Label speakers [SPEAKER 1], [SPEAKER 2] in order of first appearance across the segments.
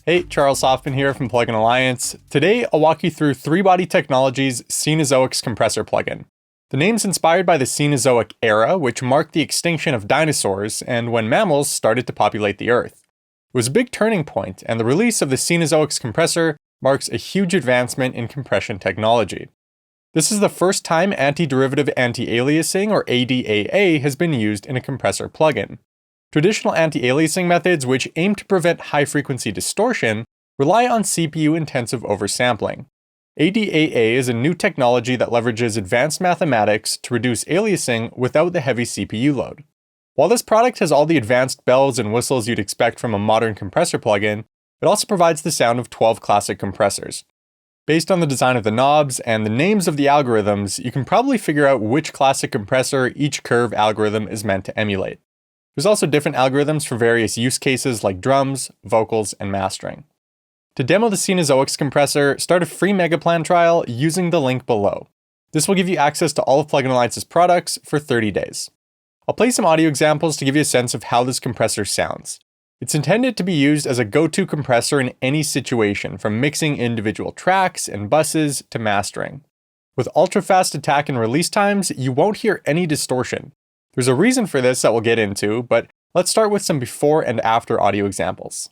[SPEAKER 1] Hey, Charles Hoffman here from Plugin Alliance. Today, I'll walk you through 3Body Technology's Cenozoix Compressor plugin. The name's inspired by the Cenozoic era, which marked the extinction of dinosaurs and when mammals started to populate the Earth. It was a big turning point, and the release of the Cenozoix Compressor marks a huge advancement in compression technology. This is the first time antiderivative anti-aliasing, or ADAA, has been used in a compressor plugin. Traditional anti-aliasing methods, which aim to prevent high-frequency distortion, rely on CPU-intensive oversampling. ADAA is a new technology that leverages advanced mathematics to reduce aliasing without the heavy CPU load. While this product has all the advanced bells and whistles you'd expect from a modern compressor plugin, it also provides the sound of 12 classic compressors. Based on the design of the knobs and the names of the algorithms, you can probably figure out which classic compressor each curve algorithm is meant to emulate. There's also different algorithms for various use cases like drums, vocals, and mastering. To demo the Cenozoix compressor, start a free Megaplan trial using the link below. This will give you access to all of Plugin Alliance's products for 30 days. I'll play some audio examples to give you a sense of how this compressor sounds. It's intended to be used as a go-to compressor in any situation, from mixing individual tracks and buses to mastering. With ultra-fast attack and release times, you won't hear any distortion. There's a reason for this that we'll get into, but let's start with some before and after audio examples.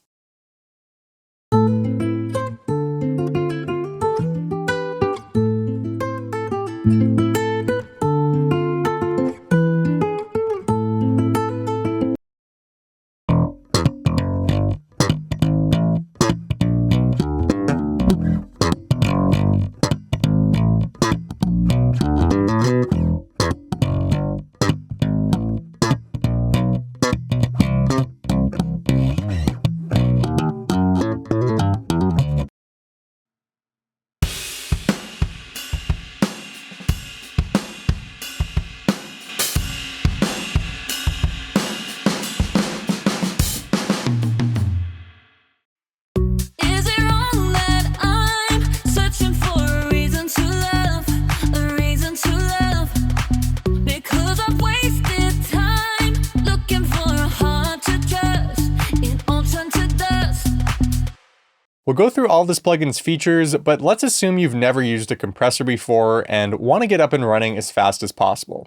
[SPEAKER 1] We'll go through all this plugin's features, but let's assume you've never used a compressor before and want to get up and running as fast as possible.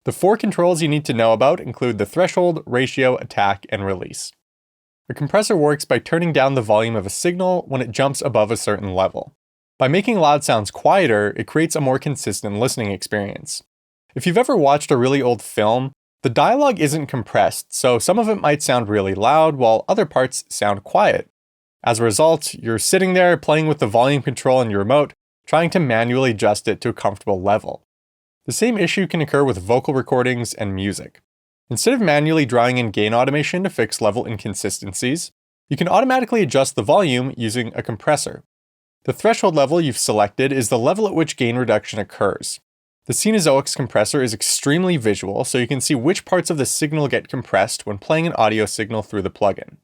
[SPEAKER 1] The 4 controls you need to know about include the threshold, ratio, attack, and release. A compressor works by turning down the volume of a signal when it jumps above a certain level. By making loud sounds quieter, it creates a more consistent listening experience. If you've ever watched a really old film, the dialogue isn't compressed, so some of it might sound really loud while other parts sound quiet. As a result, you're sitting there playing with the volume control on your remote, trying to manually adjust it to a comfortable level. The same issue can occur with vocal recordings and music. Instead of manually drawing in gain automation to fix level inconsistencies, you can automatically adjust the volume using a compressor. The threshold level you've selected is the level at which gain reduction occurs. The Cenozoix compressor is extremely visual, so you can see which parts of the signal get compressed when playing an audio signal through the plugin.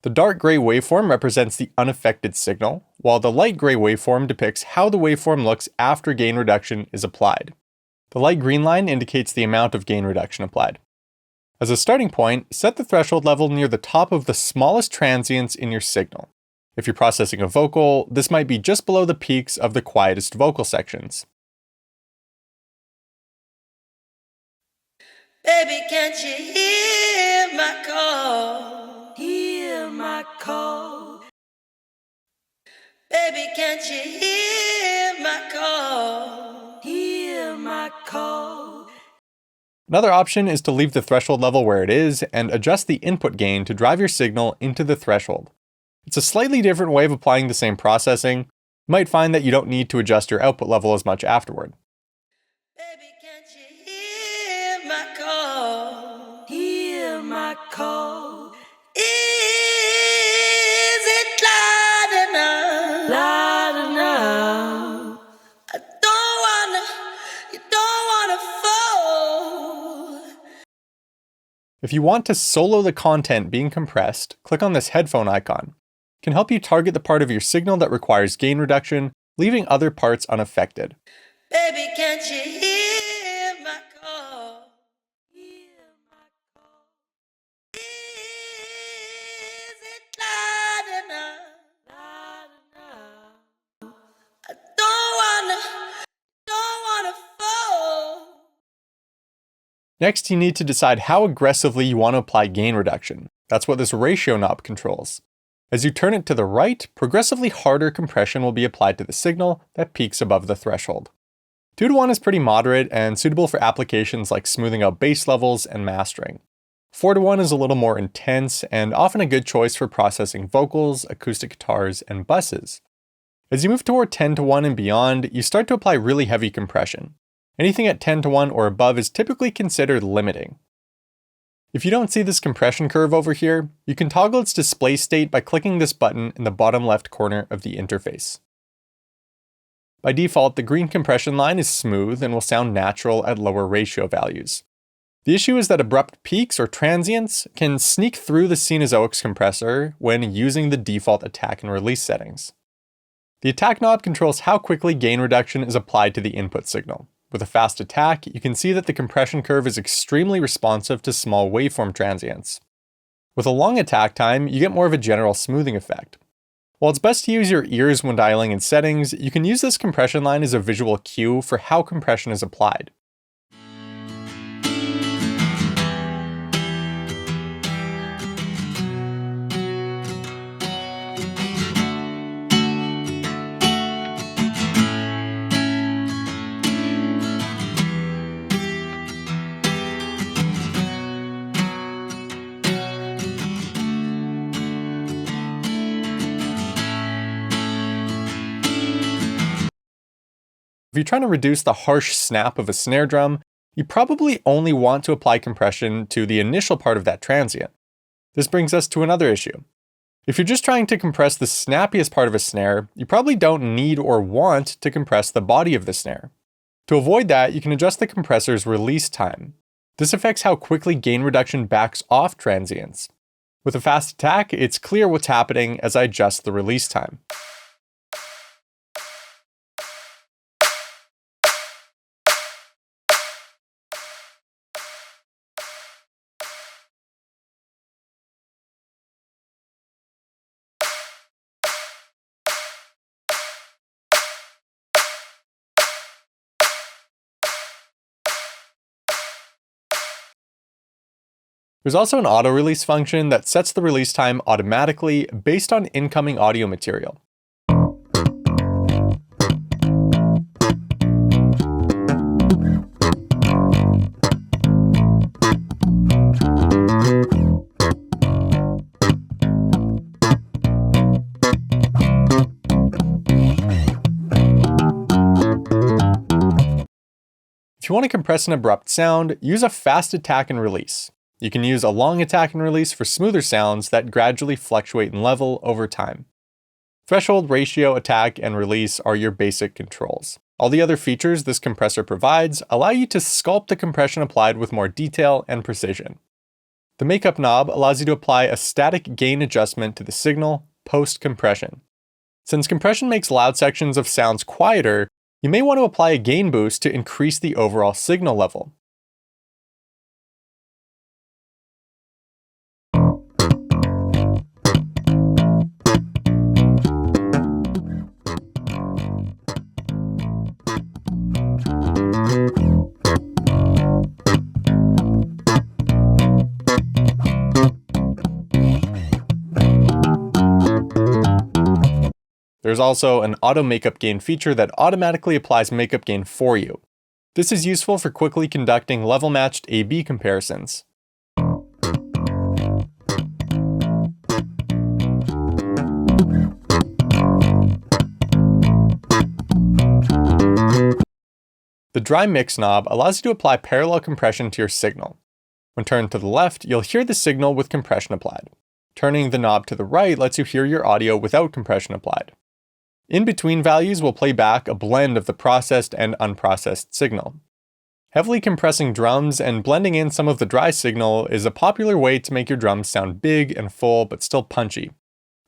[SPEAKER 1] The dark gray waveform represents the unaffected signal, while the light gray waveform depicts how the waveform looks after gain reduction is applied. The light green line indicates the amount of gain reduction applied. As a starting point, set the threshold level near the top of the smallest transients in your signal. If you're processing a vocal, this might be just below the peaks of the quietest vocal sections.
[SPEAKER 2] Baby, can't you hear my call? Hear my call. Baby, can't you hear my call? Hear my call.
[SPEAKER 1] Another option is to leave the threshold level where it is and adjust the input gain to drive your signal into the threshold. It's a slightly different way of applying the same processing. You might find that you don't need to adjust your output level as much afterward.
[SPEAKER 2] Baby, can't you hear my call? Hear my call. Is it loud enough? Loud enough. You don't wanna fall.
[SPEAKER 1] If you want to solo the content being compressed, click on this headphone icon. It can help you target the part of your signal that requires gain reduction, leaving other parts unaffected.
[SPEAKER 2] Baby, can't you hear my call? Hear my call. Is it loud enough?
[SPEAKER 1] Next, you need to decide how aggressively you want to apply gain reduction. That's what this ratio knob controls. As you turn it to the right, progressively harder compression will be applied to the signal that peaks above the threshold. 2:1 is pretty moderate and suitable for applications like smoothing out bass levels and mastering. 4:1 is a little more intense and often a good choice for processing vocals, acoustic guitars, and buses. As you move toward 10:1 and beyond, you start to apply really heavy compression. Anything at 10:1 or above is typically considered limiting. If you don't see this compression curve over here, you can toggle its display state by clicking this button in the bottom left corner of the interface. By default, the green compression line is smooth and will sound natural at lower ratio values. The issue is that abrupt peaks or transients can sneak through the Cenozoix compressor when using the default attack and release settings. The attack knob controls how quickly gain reduction is applied to the input signal. With a fast attack, you can see that the compression curve is extremely responsive to small waveform transients. With a long attack time, you get more of a general smoothing effect. While it's best to use your ears when dialing in settings, you can use this compression line as a visual cue for how compression is applied. If you're trying to reduce the harsh snap of a snare drum, you probably only want to apply compression to the initial part of that transient. This brings us to another issue. If you're just trying to compress the snappiest part of a snare, you probably don't need or want to compress the body of the snare. To avoid that, you can adjust the compressor's release time. This affects how quickly gain reduction backs off transients. With a fast attack, it's clear what's happening as I adjust the release time. There's also an auto-release function that sets the release time automatically based on incoming audio material. If you want to compress an abrupt sound, use a fast attack and release. You can use a long attack and release for smoother sounds that gradually fluctuate in level over time. Threshold, ratio, attack, and release are your basic controls. All the other features this compressor provides allow you to sculpt the compression applied with more detail and precision. The makeup knob allows you to apply a static gain adjustment to the signal post-compression. Since compression makes loud sections of sounds quieter, you may want to apply a gain boost to increase the overall signal level. There's also an auto makeup gain feature that automatically applies makeup gain for you. This is useful for quickly conducting level-matched A/B comparisons. The dry mix knob allows you to apply parallel compression to your signal. When turned to the left, you'll hear the signal with compression applied. Turning the knob to the right lets you hear your audio without compression applied. In between values will play back a blend of the processed and unprocessed signal. Heavily compressing drums and blending in some of the dry signal is a popular way to make your drums sound big and full but still punchy.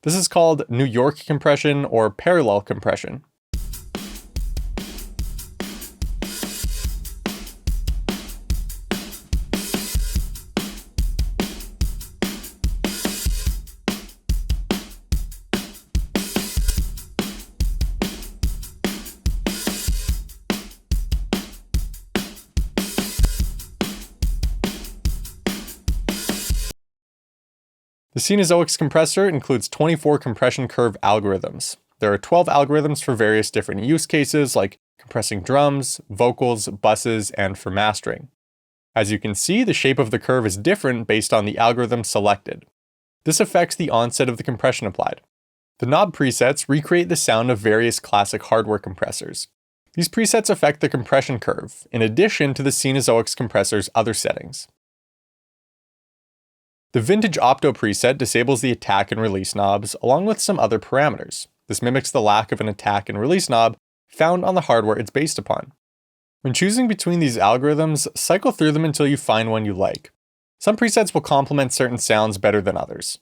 [SPEAKER 1] This is called New York compression or parallel compression. The Cenozoix compressor includes 24 compression curve algorithms. There are 12 algorithms for various different use cases like compressing drums, vocals, buses, and for mastering. As you can see, the shape of the curve is different based on the algorithm selected. This affects the onset of the compression applied. The knob presets recreate the sound of various classic hardware compressors. These presets affect the compression curve, in addition to the Cenozoix compressor's other settings. The Vintage Opto preset disables the attack and release knobs, along with some other parameters. This mimics the lack of an attack and release knob found on the hardware it's based upon. When choosing between these algorithms, cycle through them until you find one you like. Some presets will complement certain sounds better than others.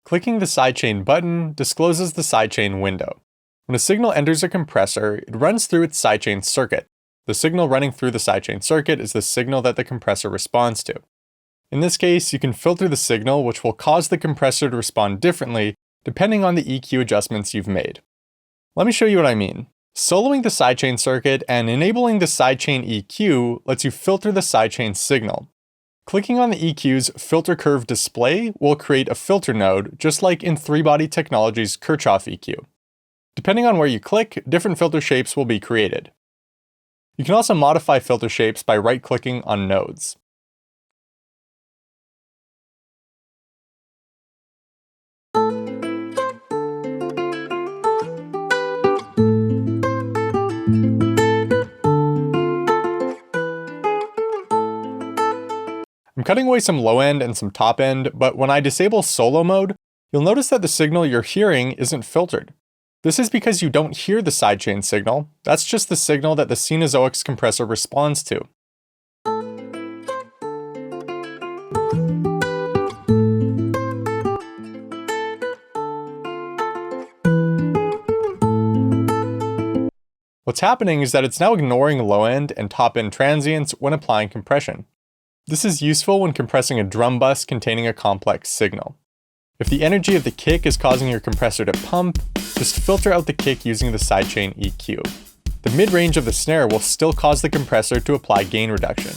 [SPEAKER 1] Clicking the sidechain button discloses the sidechain window. When a signal enters a compressor, it runs through its sidechain circuit. The signal running through the sidechain circuit is the signal that the compressor responds to. In this case, you can filter the signal, which will cause the compressor to respond differently depending on the EQ adjustments you've made. Let me show you what I mean. Soloing the sidechain circuit and enabling the sidechain EQ lets you filter the sidechain signal. Clicking on the EQ's filter curve display will create a filter node, just like in 3-Body Technology's Kirchhoff EQ. Depending on where you click, different filter shapes will be created. You can also modify filter shapes by right-clicking on nodes. I'm cutting away some low end and some top end, but when I disable solo mode, you'll notice that the signal you're hearing isn't filtered. This is because you don't hear the sidechain signal. That's just the signal that the Cenozoix compressor responds to. What's happening is that it's now ignoring low end and top end transients when applying compression. This is useful when compressing a drum bus containing a complex signal. If the energy of the kick is causing your compressor to pump, just filter out the kick using the sidechain EQ. The mid-range of the snare will still cause the compressor to apply gain reduction.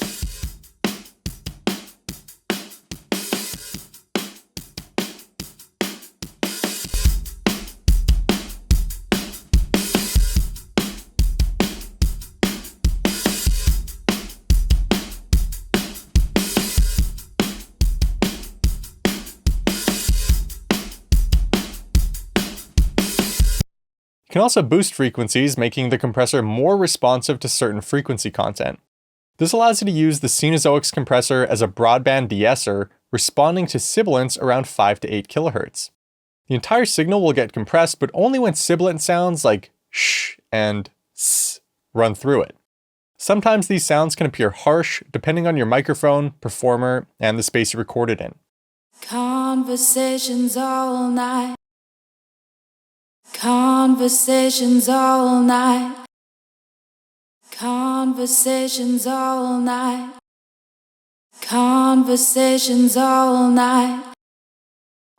[SPEAKER 1] You can also boost frequencies, making the compressor more responsive to certain frequency content. This allows you to use the Cenozoix compressor as a broadband de-esser, responding to sibilants around 5 to 8 kHz. The entire signal will get compressed, but only when sibilant sounds like sh and s run through it. Sometimes these sounds can appear harsh, depending on your microphone, performer, and the space you recorded in.
[SPEAKER 2] Conversations all night. Conversations all night. Conversations all night. Conversations all night.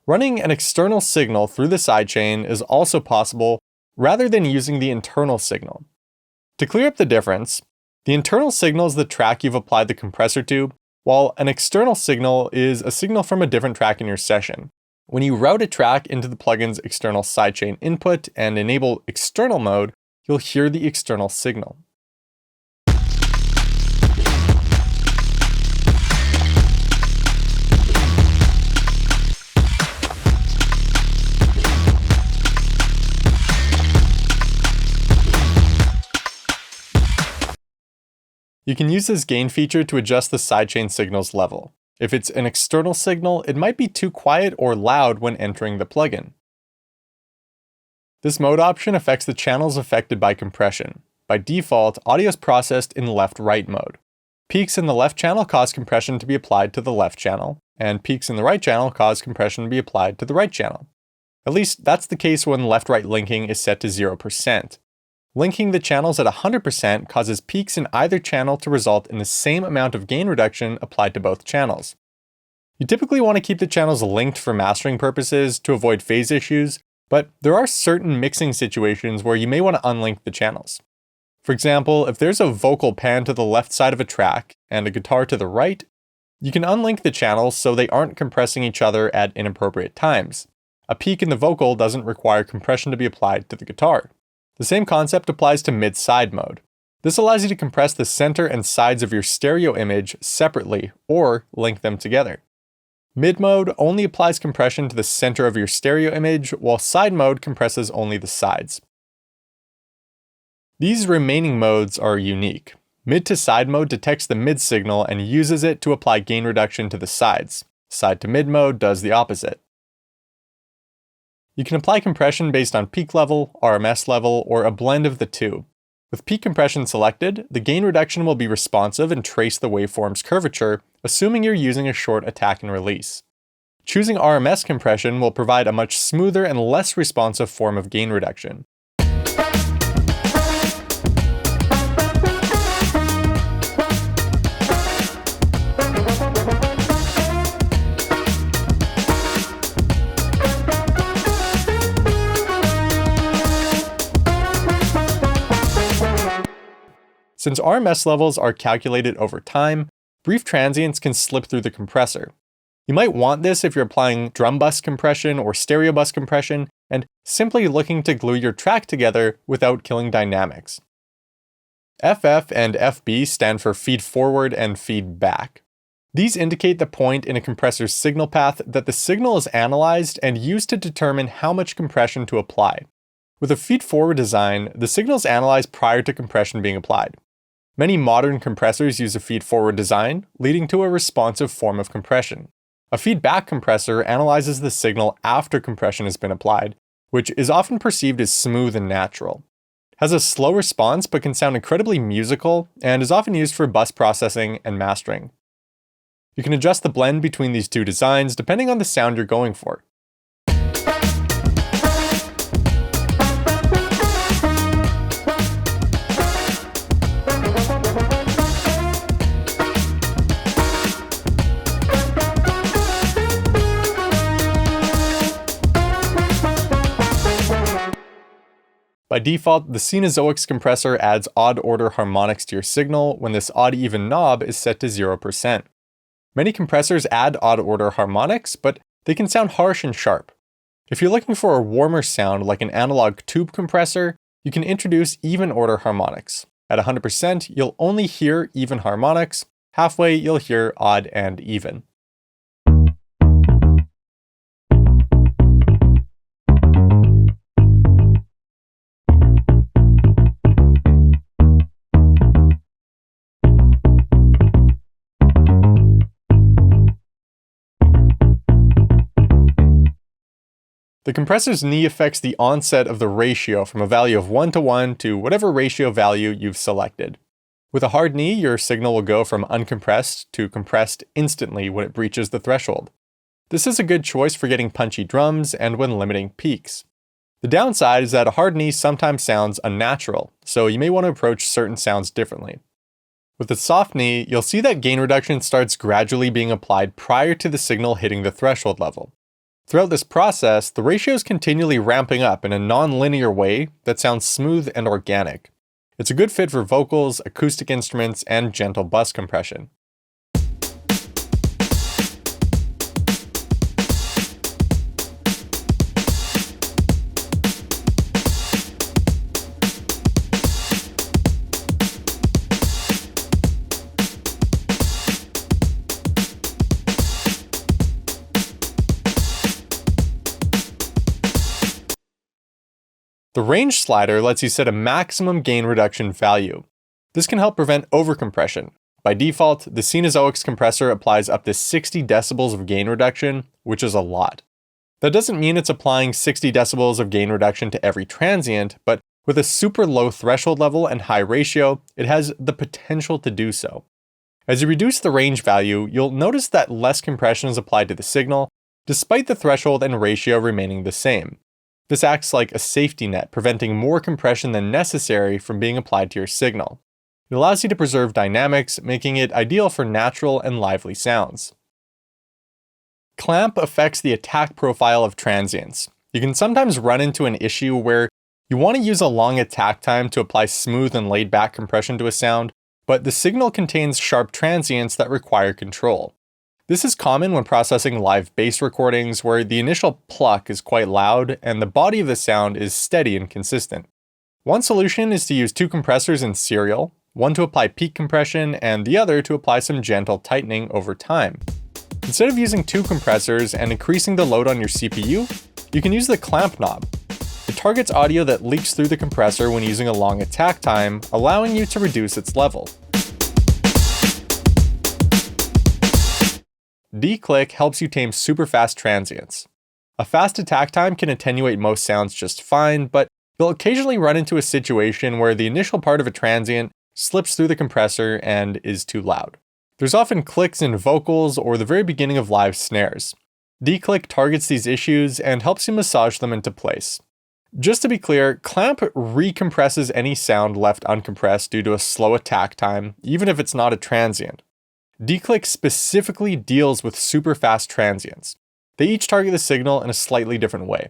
[SPEAKER 1] Running an external signal through the sidechain is also possible rather than using the internal signal. To clear up the difference, the internal signal is the track you've applied the compressor to, while an external signal is a signal from a different track in your session. When you route a track into the plugin's external sidechain input and enable external mode, you'll hear the external signal. You can use this gain feature to adjust the sidechain signal's level. If it's an external signal, it might be too quiet or loud when entering the plugin. This mode option affects the channels affected by compression. By default, audio is processed in left-right mode. Peaks in the left channel cause compression to be applied to the left channel, and peaks in the right channel cause compression to be applied to the right channel. At least that's the case when left-right linking is set to 0%. Linking the channels at 100% causes peaks in either channel to result in the same amount of gain reduction applied to both channels. You typically want to keep the channels linked for mastering purposes to avoid phase issues, but there are certain mixing situations where you may want to unlink the channels. For example, if there's a vocal pan to the left side of a track and a guitar to the right, you can unlink the channels so they aren't compressing each other at inappropriate times. A peak in the vocal doesn't require compression to be applied to the guitar. The same concept applies to mid-side mode. This allows you to compress the center and sides of your stereo image separately or link them together. Mid mode only applies compression to the center of your stereo image, while side mode compresses only the sides. These remaining modes are unique. Mid to side mode detects the mid signal and uses it to apply gain reduction to the sides. Side to mid mode does the opposite. You can apply compression based on peak level, RMS level, or a blend of the two. With peak compression selected, the gain reduction will be responsive and trace the waveform's curvature, assuming you're using a short attack and release. Choosing RMS compression will provide a much smoother and less responsive form of gain reduction. Since RMS levels are calculated over time, brief transients can slip through the compressor. You might want this if you're applying drum bus compression or stereo bus compression and simply looking to glue your track together without killing dynamics. FF and FB stand for feed forward and feed back. These indicate the point in a compressor's signal path that the signal is analyzed and used to determine how much compression to apply. With a feed forward design, the signal is analyzed prior to compression being applied. Many modern compressors use a feed-forward design, leading to a responsive form of compression. A feedback compressor analyzes the signal after compression has been applied, which is often perceived as smooth and natural. It has a slow response but can sound incredibly musical and is often used for bus processing and mastering. You can adjust the blend between these two designs depending on the sound you're going for. By default, the Cenozoix compressor adds odd-order harmonics to your signal when this odd-even knob is set to 0%. Many compressors add odd-order harmonics, but they can sound harsh and sharp. If you're looking for a warmer sound like an analog tube compressor, you can introduce even-order harmonics. At 100%, you'll only hear even harmonics. Halfway, you'll hear odd and even. The compressor's knee affects the onset of the ratio from a value of 1:1 to whatever ratio value you've selected. With a hard knee, your signal will go from uncompressed to compressed instantly when it breaches the threshold. This is a good choice for getting punchy drums and when limiting peaks. The downside is that a hard knee sometimes sounds unnatural, so you may want to approach certain sounds differently. With a soft knee, you'll see that gain reduction starts gradually being applied prior to the signal hitting the threshold level. Throughout this process, the ratio is continually ramping up in a non-linear way that sounds smooth and organic. It's a good fit for vocals, acoustic instruments, and gentle bus compression. The range slider lets you set a maximum gain reduction value. This can help prevent overcompression. By default, the Cenozoix compressor applies up to 60 decibels of gain reduction, which is a lot. That doesn't mean it's applying 60 decibels of gain reduction to every transient, but with a super low threshold level and high ratio, it has the potential to do so. As you reduce the range value, you'll notice that less compression is applied to the signal, despite the threshold and ratio remaining the same. This acts like a safety net, preventing more compression than necessary from being applied to your signal. It allows you to preserve dynamics, making it ideal for natural and lively sounds. Clamp affects the attack profile of transients. You can sometimes run into an issue where you want to use a long attack time to apply smooth and laid-back compression to a sound, but the signal contains sharp transients that require control. This is common when processing live bass recordings where the initial pluck is quite loud and the body of the sound is steady and consistent. One solution is to use two compressors in serial, one to apply peak compression and the other to apply some gentle tightening over time. Instead of using two compressors and increasing the load on your CPU, you can use the clamp knob. It targets audio that leaks through the compressor when using a long attack time, allowing you to reduce its level. D-click helps you tame super fast transients. A fast attack time can attenuate most sounds just fine, but you'll occasionally run into a situation where the initial part of a transient slips through the compressor and is too loud. There's often clicks in vocals or the very beginning of live snares. D-click targets these issues and helps you massage them into place. Just to be clear, clamp recompresses any sound left uncompressed due to a slow attack time, even if it's not a transient. D-click specifically deals with super fast transients. They each target the signal in a slightly different way.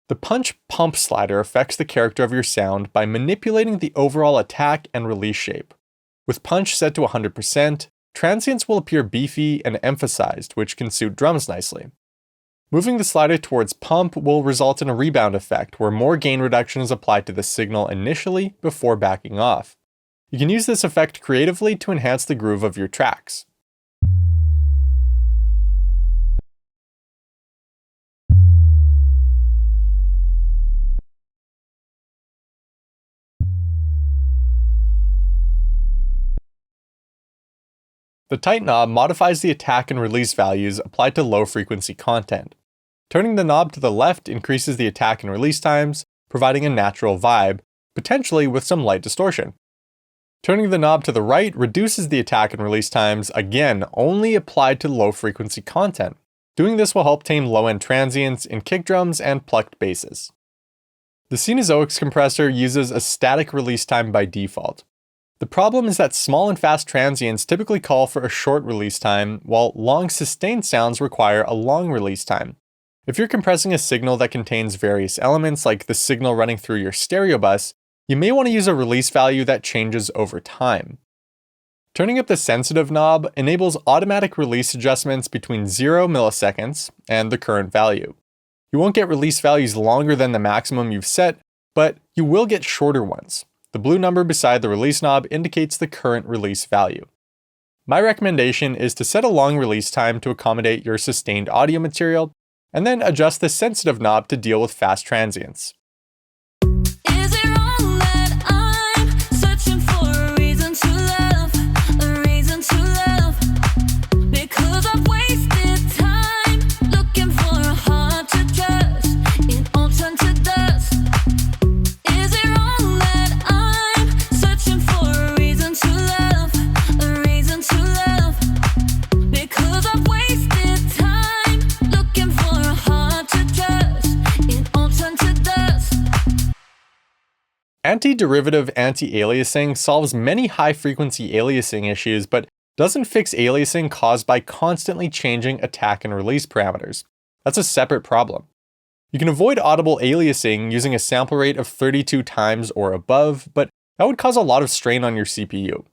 [SPEAKER 1] The punch pump slider affects the character of your sound by manipulating the overall attack and release shape. With punch set to 100%, transients will appear beefy and emphasized, which can suit drums nicely. Moving the slider towards pump will result in a rebound effect, where more gain reduction is applied to the signal initially before backing off. You can use this effect creatively to enhance the groove of your tracks. The tight knob modifies the attack and release values applied to low-frequency content. Turning the knob to the left increases the attack and release times, providing a natural vibe, potentially with some light distortion. Turning the knob to the right reduces the attack and release times, again, only applied to low-frequency content. Doing this will help tame low-end transients in kick drums and plucked basses. The Cenozoix compressor uses a static release time by default. The problem is that small and fast transients typically call for a short release time, while long sustained sounds require a long release time. If you're compressing a signal that contains various elements like the signal running through your stereo bus, you may want to use a release value that changes over time. Turning up the sensitive knob enables automatic release adjustments between 0 milliseconds and the current value. You won't get release values longer than the maximum you've set, but you will get shorter ones. The blue number beside the release knob indicates the current release value. My recommendation is to set a long release time to accommodate your sustained audio material, and then adjust the sensitive knob to deal with fast transients.
[SPEAKER 2] Is it wrong that I'm searching for a reason to love, a reason to love? Because I've wasted time looking for a heart to trust, it all turned to dust. Is it wrong that I'm searching for a reason to love, a reason to love? Because I've wasted time looking for a heart to trust, it all turned to dust.
[SPEAKER 1] Antiderivative anti-aliasing solves many high-frequency aliasing issues, but doesn't fix aliasing caused by constantly changing attack and release parameters. That's a separate problem. You can avoid audible aliasing using a sample rate of 32 times or above, but that would cause a lot of strain on your CPU.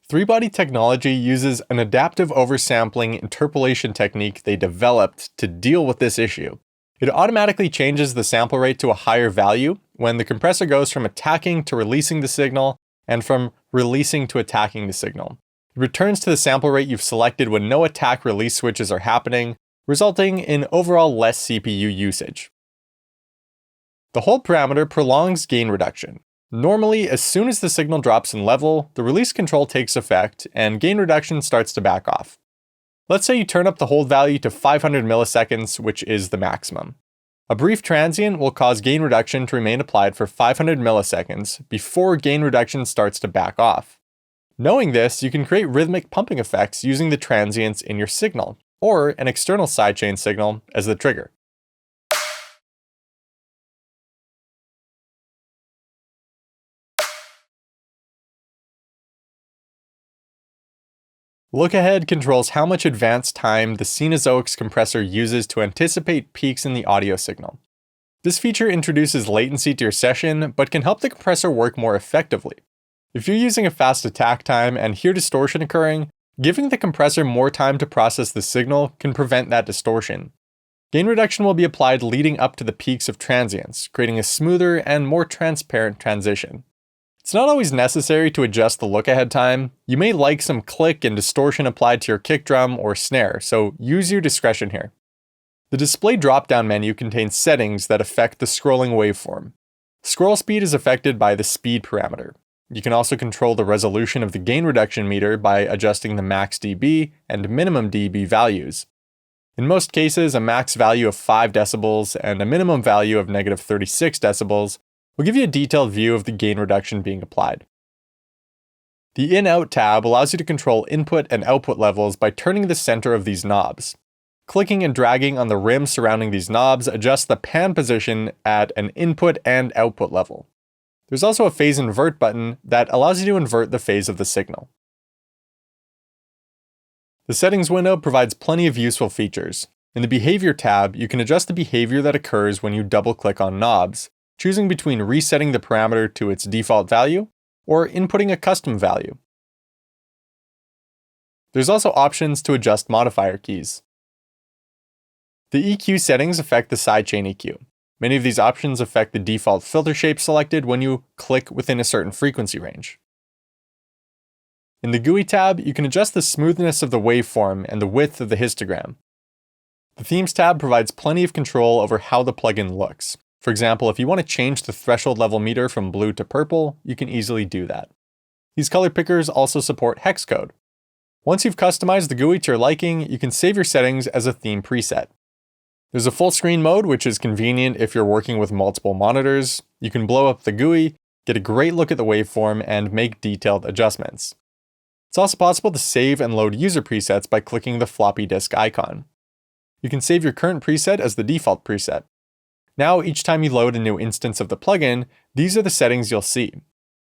[SPEAKER 1] Three-body technology uses an adaptive oversampling interpolation technique they developed to deal with this issue. It automatically changes the sample rate to a higher value when the compressor goes from attacking to releasing the signal and from releasing to attacking the signal. It returns to the sample rate you've selected when no attack release switches are happening, resulting in overall less CPU usage. The hold parameter prolongs gain reduction. Normally, as soon as the signal drops in level, the release control takes effect and gain reduction starts to back off. Let's say you turn up the hold value to 500 milliseconds, which is the maximum. A brief transient will cause gain reduction to remain applied for 500 milliseconds before gain reduction starts to back off. Knowing this, you can create rhythmic pumping effects using the transients in your signal, or an external sidechain signal as the trigger. Lookahead controls how much advanced time the Cenozoix compressor uses to anticipate peaks in the audio signal. This feature introduces latency to your session, but can help the compressor work more effectively. If you're using a fast attack time and hear distortion occurring, giving the compressor more time to process the signal can prevent that distortion. Gain reduction will be applied leading up to the peaks of transients, creating a smoother and more transparent transition. It's not always necessary to adjust the lookahead time. You may like some click and distortion applied to your kick drum or snare, so use your discretion here. The display drop-down menu contains settings that affect the scrolling waveform. Scroll speed is affected by the speed parameter. You can also control the resolution of the gain reduction meter by adjusting the max dB and minimum dB values. In most cases, a max value of 5 decibels and a minimum value of negative 36 decibels will give you a detailed view of the gain reduction being applied. The In-Out tab allows you to control input and output levels by turning the center of these knobs. Clicking and dragging on the rim surrounding these knobs adjusts the pan position at an input and output level. There's also a phase invert button that allows you to invert the phase of the signal. The settings window provides plenty of useful features. In the Behavior tab, you can adjust the behavior that occurs when you double-click on knobs, choosing between resetting the parameter to its default value or inputting a custom value. There's also options to adjust modifier keys. The EQ settings affect the sidechain EQ. Many of these options affect the default filter shape selected when you click within a certain frequency range. In the GUI tab, you can adjust the smoothness of the waveform and the width of the histogram. The Themes tab provides plenty of control over how the plugin looks. For example, if you want to change the threshold level meter from blue to purple, you can easily do that. These color pickers also support hex code. Once you've customized the GUI to your liking, you can save your settings as a theme preset. There's a Fullscreen Mode, which is convenient if you're working with multiple monitors. You can blow up the GUI, get a great look at the waveform, and make detailed adjustments. It's also possible to save and load user presets by clicking the floppy disk icon. You can save your current preset as the default preset. Now, each time you load a new instance of the plugin, these are the settings you'll see.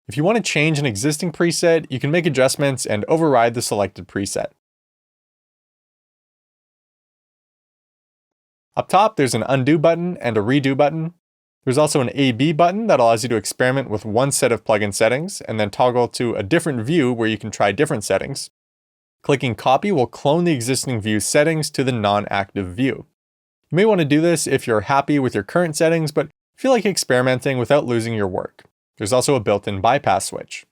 [SPEAKER 1] If you want to change an existing preset, you can make adjustments and override the selected preset. Up top, there's an undo button and a redo button. There's also an A/B button that allows you to experiment with one set of plugin settings and then toggle to a different view where you can try different settings. Clicking copy will clone the existing view settings to the non-active view. You may want to do this if you're happy with your current settings but feel like experimenting without losing your work. There's also a built-in bypass switch.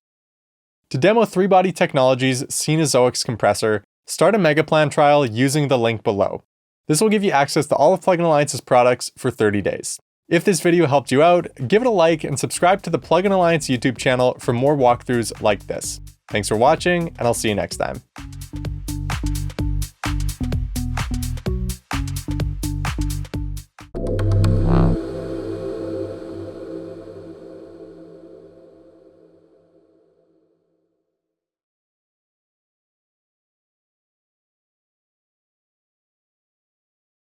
[SPEAKER 1] To demo 3Body Technologies' Cenozoix Compressor, start a Megaplan trial using the link below. This will give you access to all of Plugin Alliance's products for 30 days. If this video helped you out, give it a like and subscribe to the Plugin Alliance YouTube channel for more walkthroughs like this. Thanks for watching, and I'll see you next time.